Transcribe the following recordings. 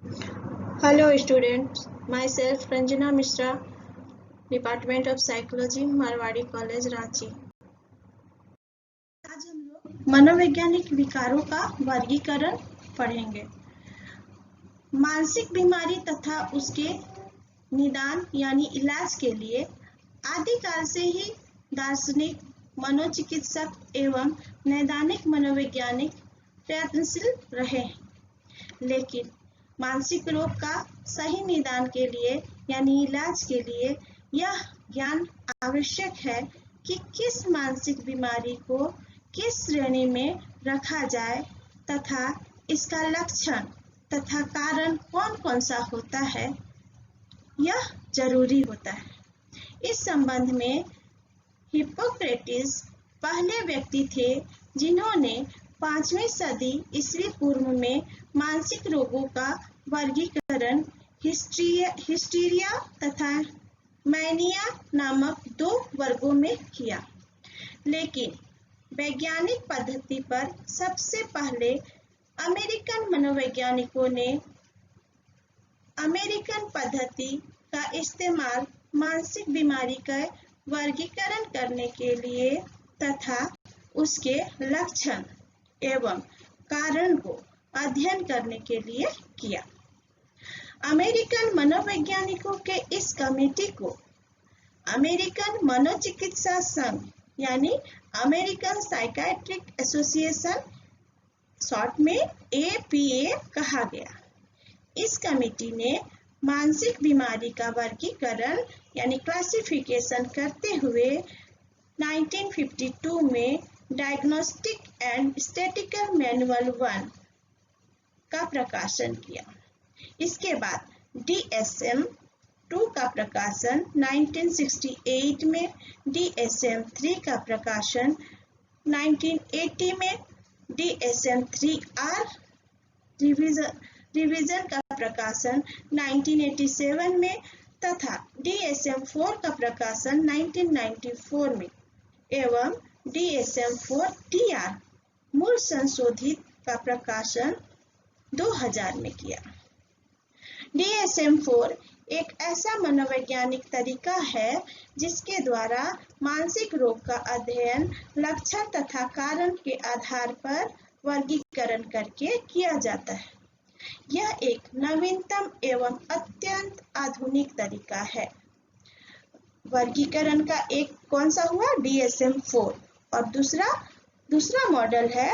Hello students, myself Ranjana Mishra, Department of Psychology, Marwari college Ranchi. आज हम लोग मनोवैज्ञानिक विकारों का वर्गीकरण पढ़ेंगे। मानसिक बीमारी तथा उसके निदान यानी इलाज के लिए आदिकाल से ही दार्शनिक, मनोचिकित्सक एवं नैदानिक मनोवैज्ञानिक प्रयत्नशील रहे हैं, लेकिन मानसिक रोग का सही निदान के लिए यानी इलाज के लिए यह ज्ञान आवश्यक है कि किस मानसिक बीमारी को किस श्रेणी में रखा जाए तथा इसका लक्षण तथा कारण कौन कौन सा होता है, यह जरूरी होता है। इस संबंध में हिप्पोक्रेटिस पहले व्यक्ति थे जिन्होंने 5वीं सदी ईस्वी पूर्व में मानसिक रोगों का वर्गीकरण हिस्टीरिया तथा मैनिया नामक 2 वर्गों में किया। लेकिन वैज्ञानिक पद्धति पर सबसे पहले अमेरिकन मनोवैज्ञानिकों ने अमेरिकन पद्धति का इस्तेमाल मानसिक बीमारी का वर्गीकरण करने के लिए तथा उसके लक्षण एवं कारण को अध्ययन करने के लिए किया। अमेरिकन मनोवैज्ञानिकों के इस कमेटी को अमेरिकन मनोचिकित्सा संघ यानी अमेरिकन साइकियाट्रिक एसोसिएशन शॉर्ट में APA कहा गया। इस कमेटी ने मानसिक बीमारी का वर्गीकरण यानी क्लासिफिकेशन करते हुए 1952 में डायग्नोस्टिक एंड स्टैटिस्टिकल मैनुअल 1 का प्रकाशन किया। इसके बाद DSM-2 का प्रकाशन 1968 में, DSM-3 का प्रकाशन 1980 में, DSM-3R रिवीजन का प्रकाशन 1987 में तथा DSM-4 का प्रकाशन 1994 में एवं DSM-4TR मूल संशोधित का प्रकाशन 2000 में किया। DSM-4 एक ऐसा मनोवैज्ञानिक तरीका है जिसके द्वारा मानसिक रोग का अध्ययन लक्षण तथा कारण के आधार पर वर्गीकरण करके किया जाता है। यह एक नवीनतम एवं अत्यंत आधुनिक तरीका है। वर्गीकरण का एक कौन सा हुआ DSM-4 और दूसरा मॉडल है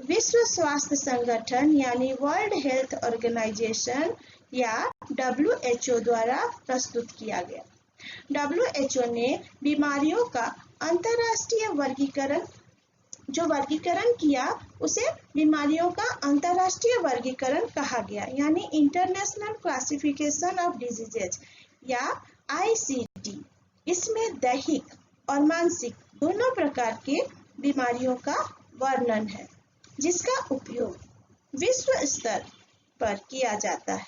विश्व स्वास्थ्य संगठन यानी वर्ल्ड हेल्थ ऑर्गेनाइजेशन या WHO द्वारा प्रस्तुत किया गया। WHO ने बीमारियों का अंतरराष्ट्रीय वर्गीकरण किया उसे बीमारियों का अंतरराष्ट्रीय वर्गीकरण कहा गया यानी इंटरनेशनल क्लासिफिकेशन ऑफ डिजीजेज या ICD। इसमें दैहिक और मानसिक दोनों प्रकार के बीमारियों का वर्णन है जिसका उपयोग विश्व स्तर पर किया जाता है।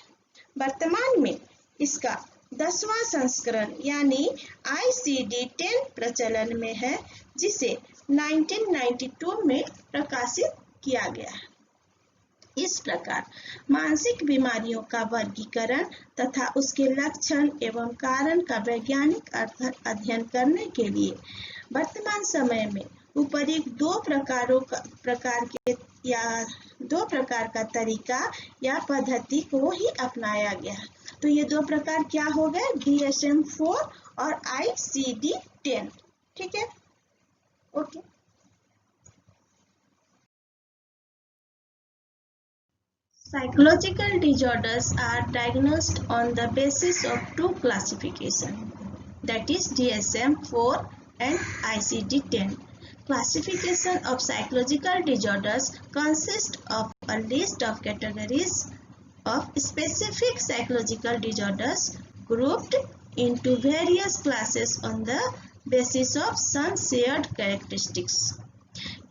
वर्तमान में इसका 10वां संस्करण यानी ICD-10 प्रचलन में है जिसे 1992 में प्रकाशित किया गया है। इस प्रकार मानसिक बीमारियों का वर्गीकरण तथा उसके लक्षण एवं कारण का वैज्ञानिक अध्ययन करने के लिए वर्तमान समय में उपरोक्त दो प्रकार का तरीका या पद्धति को ही अपनाया गया है। तो ये 2 प्रकार क्या हो गए DSM-4 और ICD-10। ठीक है, okay. Psychological disorders are diagnosed on the basis of 2 classifications, that is DSM-4 and ICD-10. Classification of psychological disorders consists of a list of categories of specific psychological disorders grouped into various classes on the basis of some shared characteristics.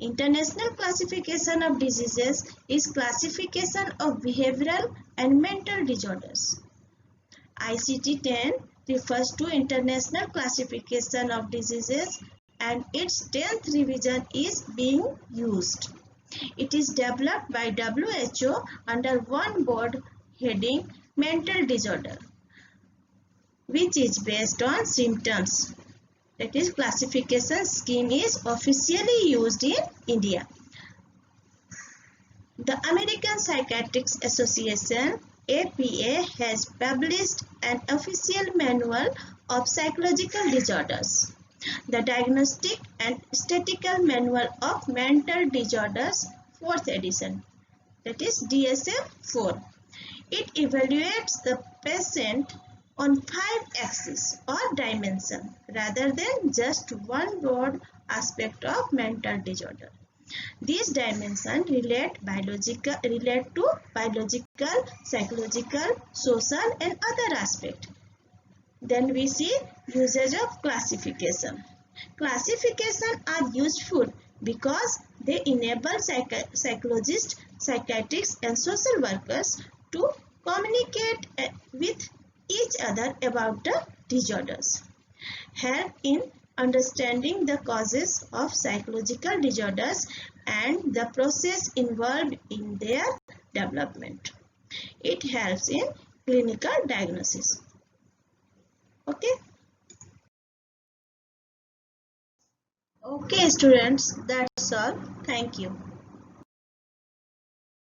International classification of diseases is classification of behavioral and mental disorders. ICD-10 refers to International Classification of Diseases and its 10th revision is being used. It is developed by WHO under one broad heading mental disorder, which is based on symptoms. That is, classification scheme is officially used in India. The American Psychiatric Association APA has published an official manual of psychological disorders, the Diagnostic and Statistical Manual of Mental Disorders, 4th edition, that is DSM-4. It evaluates the patient on 5 axes or dimensions rather than just one broad aspect of mental disorder. These dimensions relate to biological, psychological, social and other aspects. Then we see usage of classification. Classification are useful because they enable psychologists, psychiatrists and social workers to communicate with each other about the disorders, help in understanding the causes of psychological disorders and the process involved in their development. It helps in clinical diagnosis. Okay. Okay, students, that's all. Thank you.